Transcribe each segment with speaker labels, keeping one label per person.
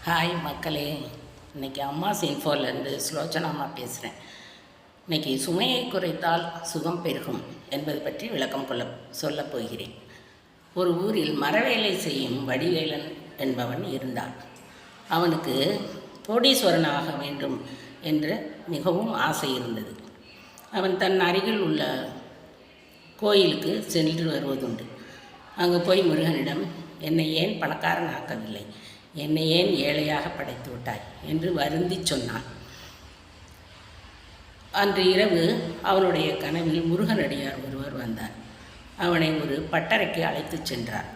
Speaker 1: Hi மக்களே, இன்றைக்கி அம்மா இன்ஃபோலேருந்து ஸ்லோச்சனா அம்மா பேசுகிறேன். இன்றைக்கி சுமையை குறைத்தால் சுகம் பெருகும் என்பது பற்றி விளக்கம் சொல்லப் போகிறேன். ஒரு ஊரில் மரவேலை செய்யும் வடிவேலன் என்பவன் இருந்தான். அவனுக்கு கோடீஸ்வரனாக வேண்டும் என்று மிகவும் ஆசை இருந்தது. அவன் தன் அருகில் உள்ள கோயிலுக்கு சென்று வருவதுண்டு. அங்கு போய் முருகனிடம், என்னை ஏன் பணக்காரனாக்கவில்லை, என்னை ஏன் ஏழையாக படைத்து விட்டாய் என்று வருந்தி சொன்னான். அன்று இரவு அவனுடைய கனவில் முருகனடியார் ஒருவர் வந்தார். அவனை ஒரு பட்டறைக்கு அழைத்து சென்றார்.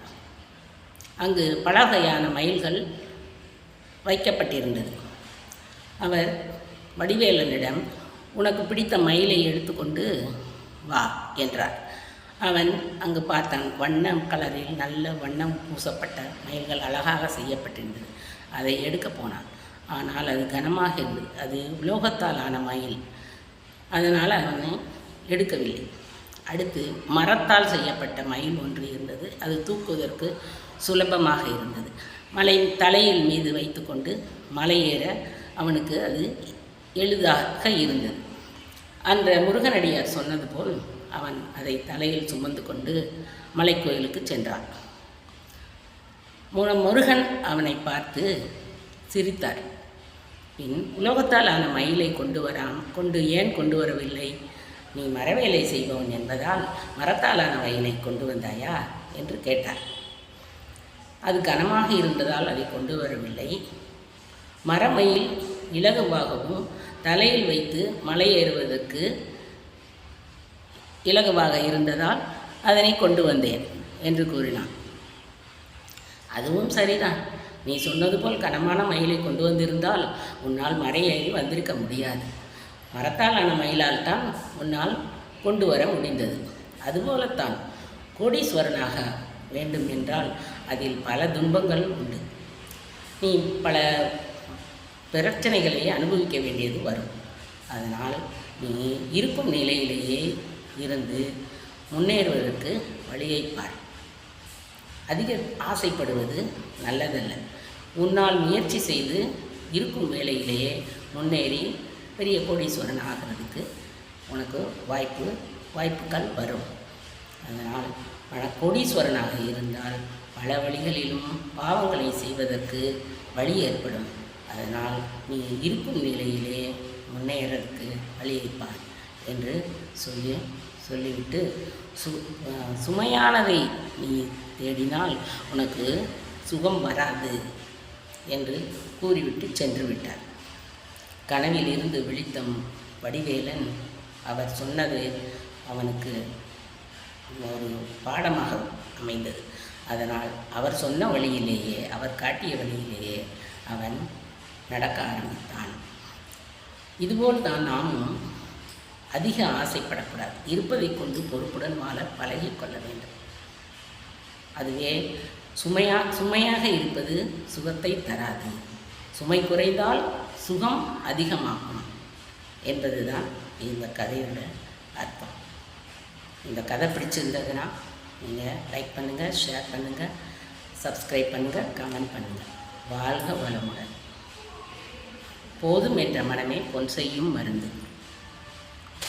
Speaker 1: அங்கு பல வகையான மயில்கள் வைக்கப்பட்டிருந்தது. அவர் வடிவேலனிடம், உனக்கு பிடித்த மயிலை எடுத்துக்கொண்டு வா என்றார். அவன் அங்கு பார்த்தான். வண்ணம் கலரில் நல்ல வண்ணம் பூசப்பட்ட மயில்கள் அழகாக செய்யப்பட்டிருந்தது. அதை எடுக்க போனான். ஆனால் அது கனமாக இருந்தது. அது உலோகத்தால் ஆன மயில். அதனால் அவனை எடுக்கவில்லை. அடுத்து மரத்தால் செய்யப்பட்ட மயில் ஒன்று இருந்தது. அது தூக்குவதற்கு சுலபமாக இருந்தது. மலை தலையில் மீது வைத்து கொண்டு மலை ஏற அவனுக்கு அது எளிதாக இருந்தது. அந்த முருகனடியார் சொன்னது போல் அவன் அதை தலையில் சுமந்து கொண்டு மலைக்கோயிலுக்கு சென்றான். முருகன் அவனை பார்த்து சிரித்தார். பின், உலோகத்தால் ஆன மயிலை ஏன் கொண்டு வரவில்லை? நீ மரவேலை செய்பவன் என்பதால் மரத்தாலான மயிலை கொண்டு வந்தாயா என்று கேட்டார். அது கனமாக இருந்ததால் அதை கொண்டு வரவில்லை. மரமயில் இலகுவாகவும் தலையில் வைத்து மலை ஏறுவதற்கு இலகுவாக இருந்ததால் அதனை கொண்டு வந்தேன் என்று கூறினான். அதுவும் சரிதான். நீ சொன்னது போல் கனமான மயிலை கொண்டு வந்திருந்தால் உன்னால் மலை ஏறி வந்திருக்க முடியாது. மரத்தால் ஆன மயிலால் தான் உன்னால் கொண்டு வர முடிந்தது. அதுபோலத்தான் கோடீஸ்வரனாக வேண்டும் என்றால் அதில் பல துன்பங்கள் உண்டு. நீ பல பிரச்சனைகளை அனுபவிக்க வேண்டியது வரும். அதனால் நீ இருக்கும் நிலையிலேயே இருந்து முன்னேறுவதற்கு வழியை பார். அதிக ஆசைப்படுவது நல்லதல்ல. உன்னால் முயற்சி செய்து இருக்கும் வேலையிலேயே முன்னேறி பெரிய கோடீஸ்வரன் ஆகிறதுக்கு உனக்கு வாய்ப்புகள் வரும். அதனால் கோடீஸ்வரனாக இருந்தால் பல வழிகளிலும் பாவங்களை செய்வதற்கு வழி ஏற்படும். அதனால் நீ இருக்கும் நிலையிலே முன்னேறதுக்கு வழியைப்பார் என்று சொல்லிவிட்டு, சுமையானதை நீ தேடினால் உனக்கு சுகம் வராது என்று கூறிவிட்டு சென்று விட்டார். கனவில் இருந்து விழித்த வடிவேலன் அவர் சொன்னது அவனுக்கு ஒரு பாடமாக அமைந்தது. அதனால் அவர் சொன்ன வழியிலேயே, அவர் காட்டிய வழியிலேயே அவன் நடக்க ஆரம்பித்தான். இதுபோல் தான் நாமும் அதிக ஆசைப்படக்கூடாது. இருப்பதை கொண்டு பொறுப்புடன் வாழ பழகிக்கொள்ள வேண்டும். அதுவே சுமையாக இருப்பது சுகத்தை தராது. சுமை குறைந்தால் சுகம் அதிகமாகும் என்பதுதான் இந்த கதையோட அர்த்தம். இந்த கதை பிடிச்சிருந்ததுன்னா நீங்கள் லைக் பண்ணுங்கள், ஷேர் பண்ணுங்கள், சப்ஸ்கிரைப் பண்ணுங்கள், கமெண்ட் பண்ணுங்கள். வாழ்க வளமுடன். போதும் என்ற மனமே பொன் செய்யும் மருந்து.